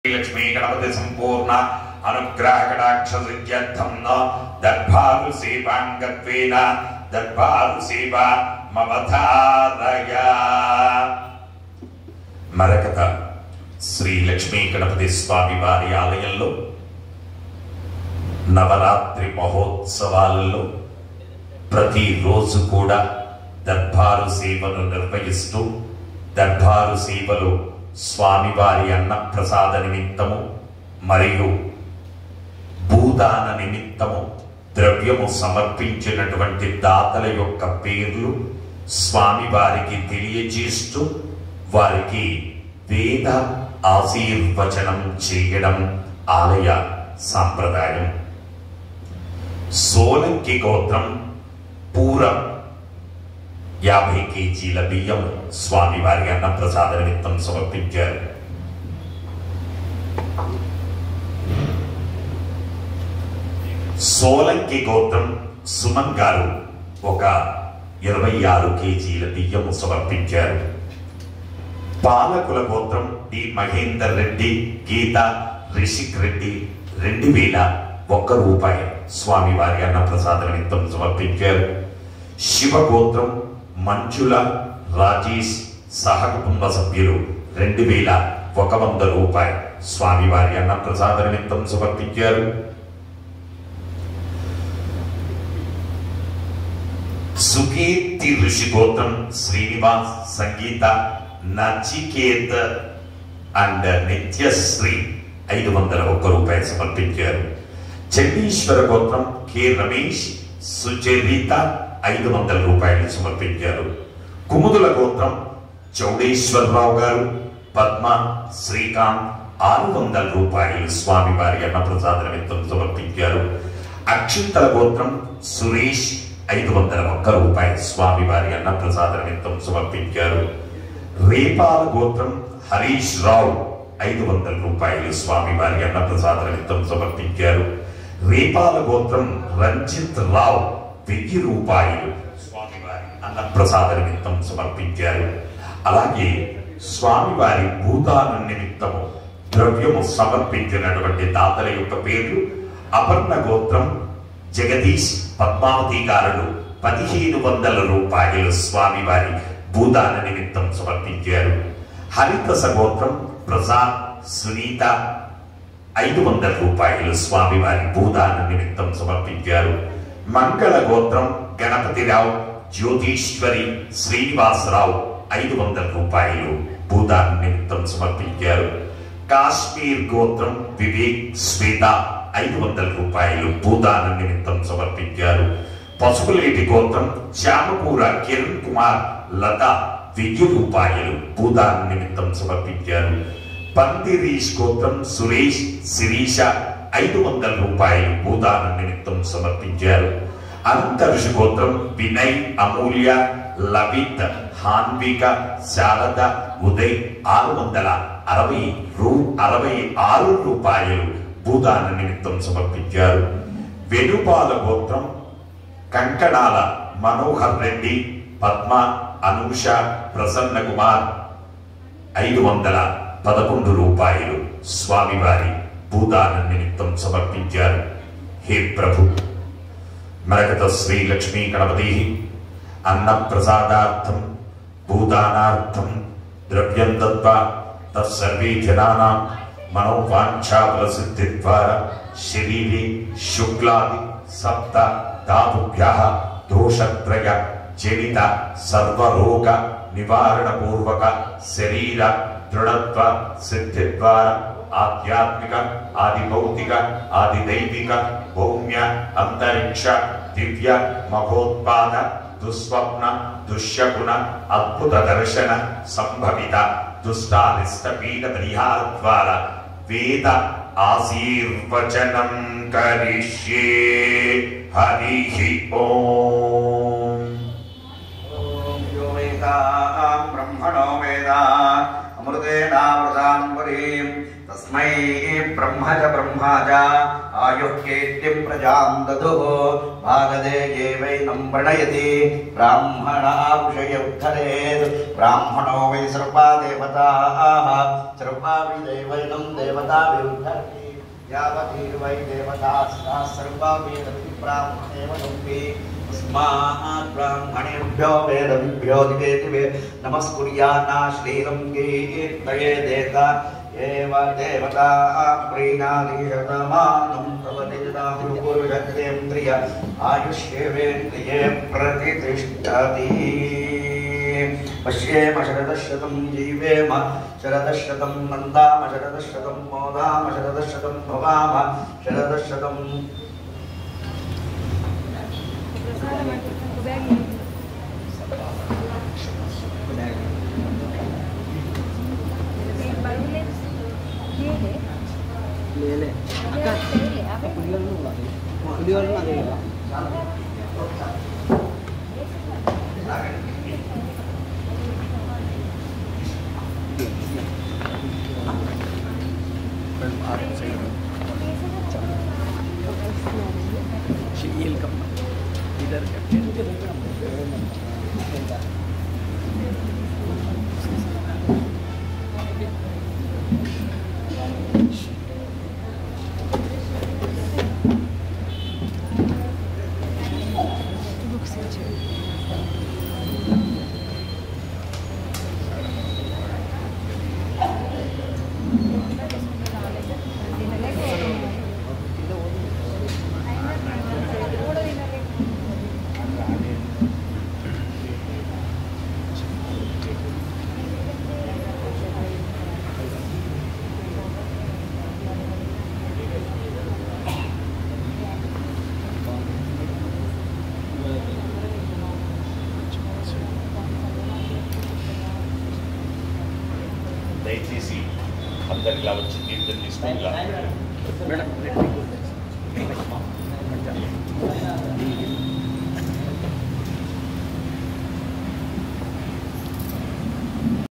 लक्ष्मी गणपति संपूर्ण अनुग्रह कटाक्ष सिद्ध्यर्थं न दर्भारु सेवांगत्वेन दर्भारु सेवा ममधारय मरकत श्री लक्ष्मी गणपति स्वामी वारी आलయంలో నవరాత్రి మహోత్సవాలలో ప్రతి రోజు కూడా దర్బారు సేవను నిర్వహిస్తూ దర్బారు సేవలో స్వామివారి అన్న ప్రసాద నిమిత్తము మరియు భూదాన నిమిత్తము ద్రవ్యము సమర్పించినటువంటి దాతల యొక్క పేర్లు స్వామివారికి తెలియజేస్తూ వారికి వేద ఆశీర్వచనం చేయడం ఆలయ సాంప్రదాయం. సోలంకి గోత్రం పూరం 50 కేజీల బియ్యం స్వామివారి అన్న ప్రసాద నిమిత్తం సమర్పించారు. సోలంకి గోత్రం సుమన్ గారు ఒక 26 కేజీల బియ్యం సమర్పించారు. పాలకుల గోత్రం డి మహేందర్ రెడ్డి, గీత, రిషిక్ రెడ్డి 2001 రూపాయలు స్వామివారి అన్న ప్రసాద నిమిత్తం సమర్పించారు. శివగోత్రం మంచుల రాజేష్ సహకుటుంబ సభ్యులు 2100 రూపాయలు స్వామివారి అన్న ప్రసాద నిమిత్తం సమర్పించారు. సుకీర్తి ఋషి గోత్రం శ్రీనివాస్, సంగీత, నచికేత అండ్ నిత్యశ్రీ 501 రూపాయలు సమర్పించారు. చండీశ్వర గోత్రం కె రమేష్, సుచరిత 500 రూపాయలు సమర్పించారు. కుముదుల గోత్రం చౌడేశ్వరరావు గారు, పద్మ, శ్రీకాంత్ 600 రూపాయలు స్వామివారి అన్న ప్రసాద నిమిత్తం సమర్పించారు. అక్షింతల గోత్రం సురేష్ 501 రూపాయలు స్వామివారి అన్న ప్రసాద నిమిత్తం సమర్పించారు. రేపాల గోత్రం హరీష్ రావు 500 రూపాయలు స్వామివారి అన్న ప్రసాద నిమిత్తం సమర్పించారు. రేపాల గోత్రం రంజిత్ రావు 1000 రూపాయలు స్వామివారి అన్న ప్రసాద నిమిత్తం సమర్పించారు. అలాగే స్వామివారి భూదాన నిమిత్తము ద్రవ్యము సమర్పించినటువంటి దాతల యొక్క పేర్లు: అపర్ణ గోత్రం జగదీష్, పద్మావతి గారులు 1500 రూపాయలు స్వామివారి భూదాన నిమిత్తం సమర్పించారు. హరితస గోత్రం ప్రసాద్, సునీత 500 రూపాయలు స్వామివారి భూదాన నిమిత్తం సమర్పించారు. మంగళ గోత్రం గణపతిరావు, జ్యోతిశ్వరి, శ్రీనివాసరావు 500 రూపాయలు భూదాన నిమిత్తం సమర్పించారు. కాశ్మీర్ గోత్రం వివేక్, శ్వేత 500 రూపాయలు భూదాన నిమిత్తం సమర్పించారు. పసుపులేటి గోత్రం చామకూర కిరణ్ కుమార్, లత 1000 రూపాయలు భూదాన నిమిత్తం సమర్పించారు. పందిరీష్ గోత్రం సురేష్, శిరీష 500 రూపాయలు భూదాన నిమిత్తం సమర్పించారు. అనంత ఋషి గోత్రం వినయ్, అమూల్య, లవిత్, హాన్విక, శారద, ఉదయ్ 666 రూపాయలు భూదాన నిమిత్తం సమర్పించారు. వెనుపాల గోత్రం కంకణాల మనోహర్ రెడ్డి, పద్మ, అనూష, ప్రసన్న కుమార్ 511 రూపాయలు స్వామివారి భూదాన నిమిత్తం సమర్పించారు. హే ప్రభు, మరకత శ్రీ లక్ష్మీ గణపతి అన్న ప్రసాదార్థం భూదానార్థం ద్రవ్యం దత్వా తత్సర్వే జనానాం మనోవాంఛాఫల సిద్ధి ద్వారా శరీరే శుక్లాది సప్త ధాతుభ్యః దోషత్రయ జనిత సర్వరోగ నివారణ పూర్వక శరీర దృఢత్వ సిద్ధి ద్వారా ఆధ్యాత్మిక, ఆది భౌతిక, ఆది దైవిక, భౌమ్య, అంతరిక్ష, దివ్య, మహోత్పాద, దుస్వప్న, దుష్యగుణ, అద్భుత దర్శన సంభవిత దుష్టారిష్ట పీడ పరిహార ద్వారా వేద ఆశీర్వచనం కరిష్యే. హరి ఓం. ఓం యో వేద బ్రహ్మణో వేద అమృతేనామృతాం వరీం तस्मै ब्रह्मज ब्रह्माज आयुः कीर्तिं प्रजां ददुः भागदे वैनं प्रणयति ब्राह्मणा ऋषयोद्धरेत् ब्राह्मणो वै सर्वा देवताः सर्वा वैनं देवताभिरुद्धरति यावती वै देवताः सर्वा वेदपि ब्राह्मणेव नन्ति तस्मात् ब्राह्मणेभ्यो वेदविभ्यो दिवे दिवे नमस्कुर्यान्ना श्रीलं कीर्तयेदेत एव देवता प्रीणादिशतमानं प्रवदिताहुरुपुरुषत्रेन्द्रिय आयुष्येवेन्द्रिये प्रतिष्ठति पश्येम शरदशतं जीवेम शरदशतं नन्दाम शरदशतं मोदाम शरदशतं भवाम शरदशतं ले దయచేసి అందరిలా వచ్చి తీర్థం తీసుకుని మేడం